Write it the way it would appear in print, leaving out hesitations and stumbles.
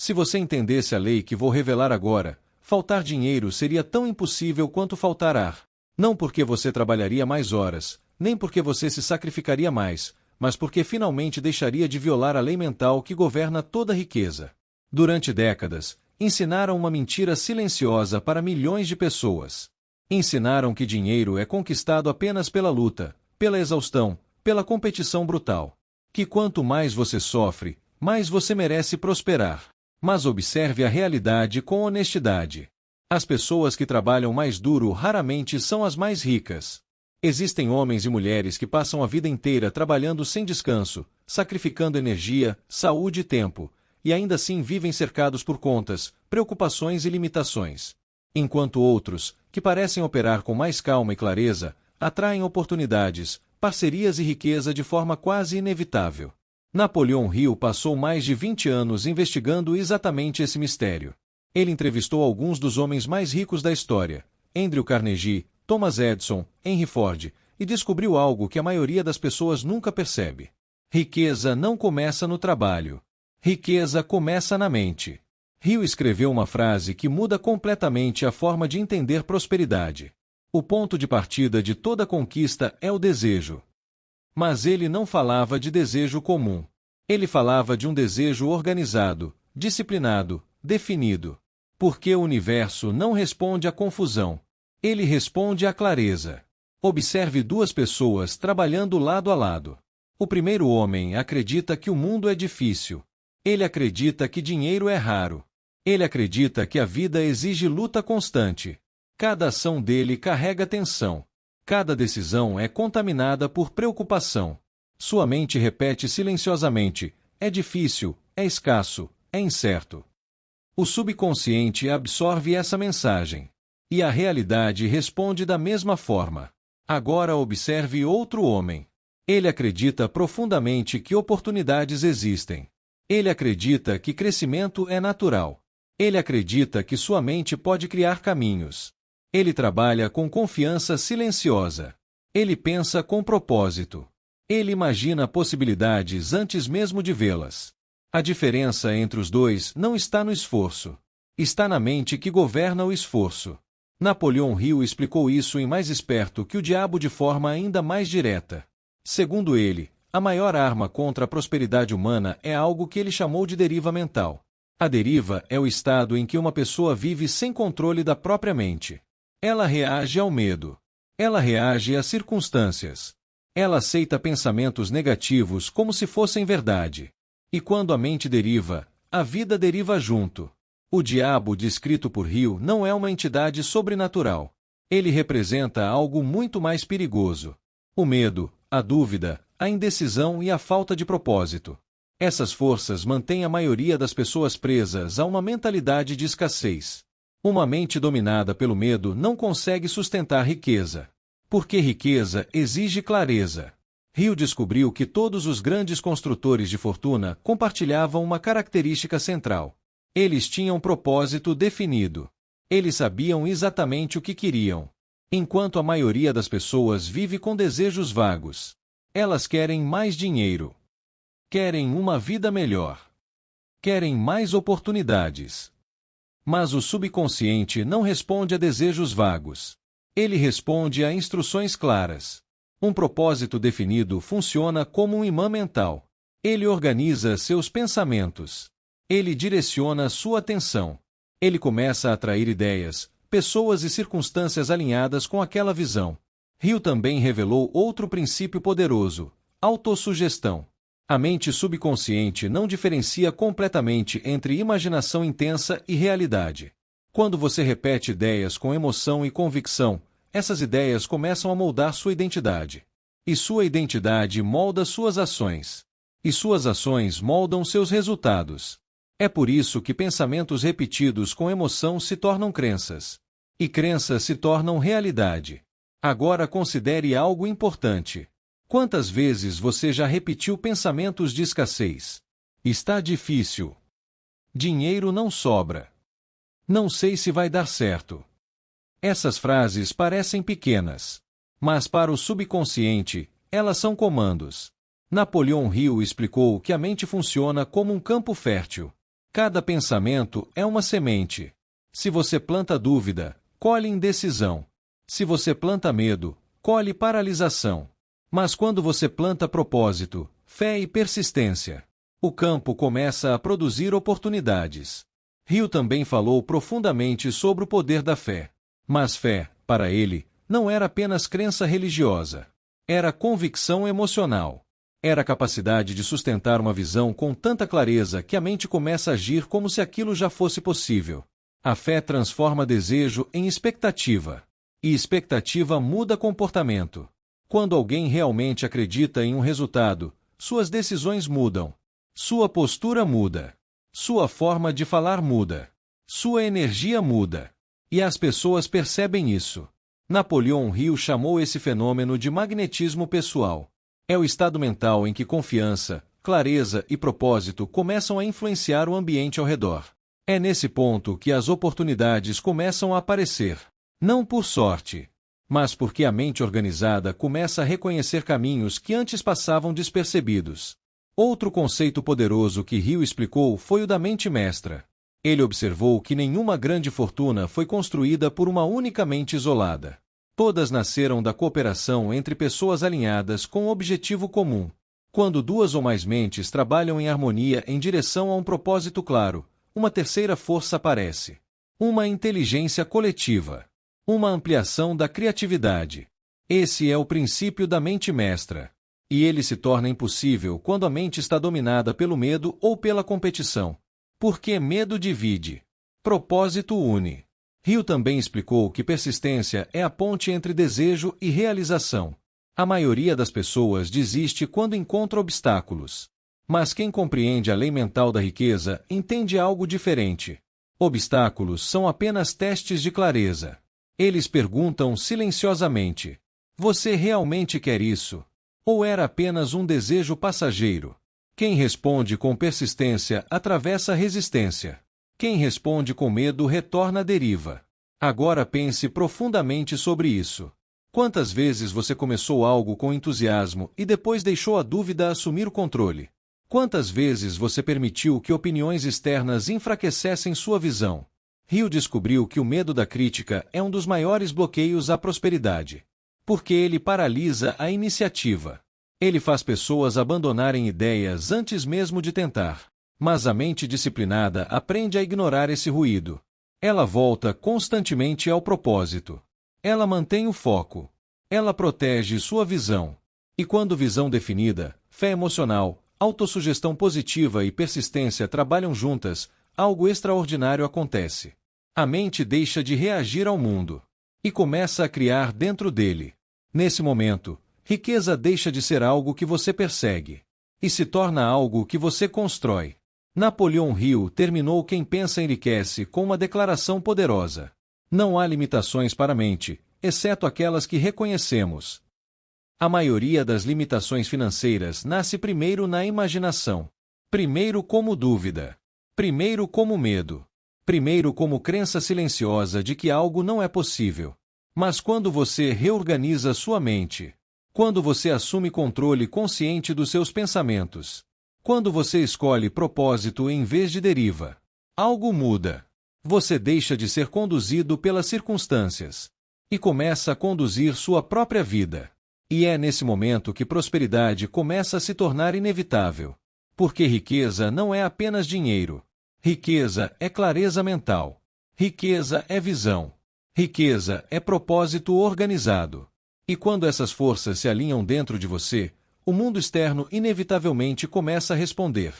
Se você entendesse a lei que vou revelar agora, faltar dinheiro seria tão impossível quanto faltar ar. Não porque você trabalharia mais horas, nem porque você se sacrificaria mais, mas porque finalmente deixaria de violar a lei mental que governa toda a riqueza. Durante décadas, ensinaram uma mentira silenciosa para milhões de pessoas. Ensinaram que dinheiro é conquistado apenas pela luta, pela exaustão, pela competição brutal. Que quanto mais você sofre, mais você merece prosperar. Mas observe a realidade com honestidade. As pessoas que trabalham mais duro raramente são as mais ricas. Existem homens e mulheres que passam a vida inteira trabalhando sem descanso, sacrificando energia, saúde e tempo, e ainda assim vivem cercados por contas, preocupações e limitações. Enquanto outros, que parecem operar com mais calma e clareza, atraem oportunidades, parcerias e riqueza de forma quase inevitável. Napoleão Hill passou mais de 20 anos investigando exatamente esse mistério. Ele entrevistou alguns dos homens mais ricos da história, Andrew Carnegie, Thomas Edison, Henry Ford, e descobriu algo que a maioria das pessoas nunca percebe. Riqueza não começa no trabalho. Riqueza começa na mente. Hill escreveu uma frase que muda completamente a forma de entender prosperidade. O ponto de partida de toda conquista é o desejo. Mas ele não falava de desejo comum. Ele falava de um desejo organizado, disciplinado, definido. Porque o universo não responde à confusão. Ele responde à clareza. Observe duas pessoas trabalhando lado a lado. O primeiro homem acredita que o mundo é difícil. Ele acredita que dinheiro é raro. Ele acredita que a vida exige luta constante. Cada ação dele carrega tensão. Cada decisão é contaminada por preocupação. Sua mente repete silenciosamente: é difícil, é escasso, é incerto. O subconsciente absorve essa mensagem. E a realidade responde da mesma forma. Agora observe outro homem. Ele acredita profundamente que oportunidades existem. Ele acredita que crescimento é natural. Ele acredita que sua mente pode criar caminhos. Ele trabalha com confiança silenciosa. Ele pensa com propósito. Ele imagina possibilidades antes mesmo de vê-las. A diferença entre os dois não está no esforço. Está na mente que governa o esforço. Napoleão Hill explicou isso em Mais Esperto que o Diabo de forma ainda mais direta. Segundo ele, a maior arma contra a prosperidade humana é algo que ele chamou de deriva mental. A deriva é o estado em que uma pessoa vive sem controle da própria mente. Ela reage ao medo. Ela reage às circunstâncias. Ela aceita pensamentos negativos como se fossem verdade. E quando a mente deriva, a vida deriva junto. O diabo descrito por Hill não é uma entidade sobrenatural. Ele representa algo muito mais perigoso. O medo, a dúvida, a indecisão e a falta de propósito. Essas forças mantêm a maioria das pessoas presas a uma mentalidade de escassez. Uma mente dominada pelo medo não consegue sustentar riqueza. Porque riqueza exige clareza. Hill descobriu que todos os grandes construtores de fortuna compartilhavam uma característica central. Eles tinham propósito definido. Eles sabiam exatamente o que queriam. Enquanto a maioria das pessoas vive com desejos vagos. Elas querem mais dinheiro. Querem uma vida melhor. Querem mais oportunidades. Mas o subconsciente não responde a desejos vagos. Ele responde a instruções claras. Um propósito definido funciona como um imã mental. Ele organiza seus pensamentos. Ele direciona sua atenção. Ele começa a atrair ideias, pessoas e circunstâncias alinhadas com aquela visão. Hill também revelou outro princípio poderoso: autossugestão. A mente subconsciente não diferencia completamente entre imaginação intensa e realidade. Quando você repete ideias com emoção e convicção, essas ideias começam a moldar sua identidade. E sua identidade molda suas ações. E suas ações moldam seus resultados. É por isso que pensamentos repetidos com emoção se tornam crenças. E crenças se tornam realidade. Agora considere algo importante. Quantas vezes você já repetiu pensamentos de escassez? Está difícil. Dinheiro não sobra. Não sei se vai dar certo. Essas frases parecem pequenas. Mas para o subconsciente, elas são comandos. Napoleão Hill explicou que a mente funciona como um campo fértil. Cada pensamento é uma semente. Se você planta dúvida, colhe indecisão. Se você planta medo, colhe paralisação. Mas quando você planta propósito, fé e persistência, o campo começa a produzir oportunidades. Hill também falou profundamente sobre o poder da fé. Mas fé, para ele, não era apenas crença religiosa. Era convicção emocional. Era a capacidade de sustentar uma visão com tanta clareza que a mente começa a agir como se aquilo já fosse possível. A fé transforma desejo em expectativa. E expectativa muda comportamento. Quando alguém realmente acredita em um resultado, suas decisões mudam. Sua postura muda. Sua forma de falar muda. Sua energia muda. E as pessoas percebem isso. Napoleon Hill chamou esse fenômeno de magnetismo pessoal. É o estado mental em que confiança, clareza e propósito começam a influenciar o ambiente ao redor. É nesse ponto que as oportunidades começam a aparecer. Não por sorte, mas porque a mente organizada começa a reconhecer caminhos que antes passavam despercebidos. Outro conceito poderoso que Hill explicou foi o da mente mestra. Ele observou que nenhuma grande fortuna foi construída por uma única mente isolada. Todas nasceram da cooperação entre pessoas alinhadas com um objetivo comum. Quando duas ou mais mentes trabalham em harmonia em direção a um propósito claro, uma terceira força aparece. Uma inteligência coletiva. Uma ampliação da criatividade. Esse é o princípio da mente mestra. E ele se torna impossível quando a mente está dominada pelo medo ou pela competição. Porque medo divide. Propósito une. Hill também explicou que persistência é a ponte entre desejo e realização. A maioria das pessoas desiste quando encontra obstáculos. Mas quem compreende a lei mental da riqueza entende algo diferente. Obstáculos são apenas testes de clareza. Eles perguntam silenciosamente: você realmente quer isso? Ou era apenas um desejo passageiro? Quem responde com persistência atravessa a resistência. Quem responde com medo retorna à deriva. Agora pense profundamente sobre isso. Quantas vezes você começou algo com entusiasmo e depois deixou a dúvida assumir o controle? Quantas vezes você permitiu que opiniões externas enfraquecessem sua visão? Hill descobriu que o medo da crítica é um dos maiores bloqueios à prosperidade. Porque ele paralisa a iniciativa. Ele faz pessoas abandonarem ideias antes mesmo de tentar. Mas a mente disciplinada aprende a ignorar esse ruído. Ela volta constantemente ao propósito. Ela mantém o foco. Ela protege sua visão. E quando visão definida, fé emocional, autossugestão positiva e persistência trabalham juntas, algo extraordinário acontece. A mente deixa de reagir ao mundo e começa a criar dentro dele. Nesse momento, riqueza deixa de ser algo que você persegue e se torna algo que você constrói. Napoleon Hill terminou Quem Pensa Enriquece com uma declaração poderosa. Não há limitações para a mente, exceto aquelas que reconhecemos. A maioria das limitações financeiras nasce primeiro na imaginação. Primeiro como dúvida. Primeiro como medo. Primeiro como crença silenciosa de que algo não é possível. Mas quando você reorganiza sua mente, quando você assume controle consciente dos seus pensamentos, quando você escolhe propósito em vez de deriva, algo muda. Você deixa de ser conduzido pelas circunstâncias e começa a conduzir sua própria vida. E é nesse momento que prosperidade começa a se tornar inevitável. Porque riqueza não é apenas dinheiro. Riqueza é clareza mental. Riqueza é visão. Riqueza é propósito organizado. E quando essas forças se alinham dentro de você, o mundo externo inevitavelmente começa a responder.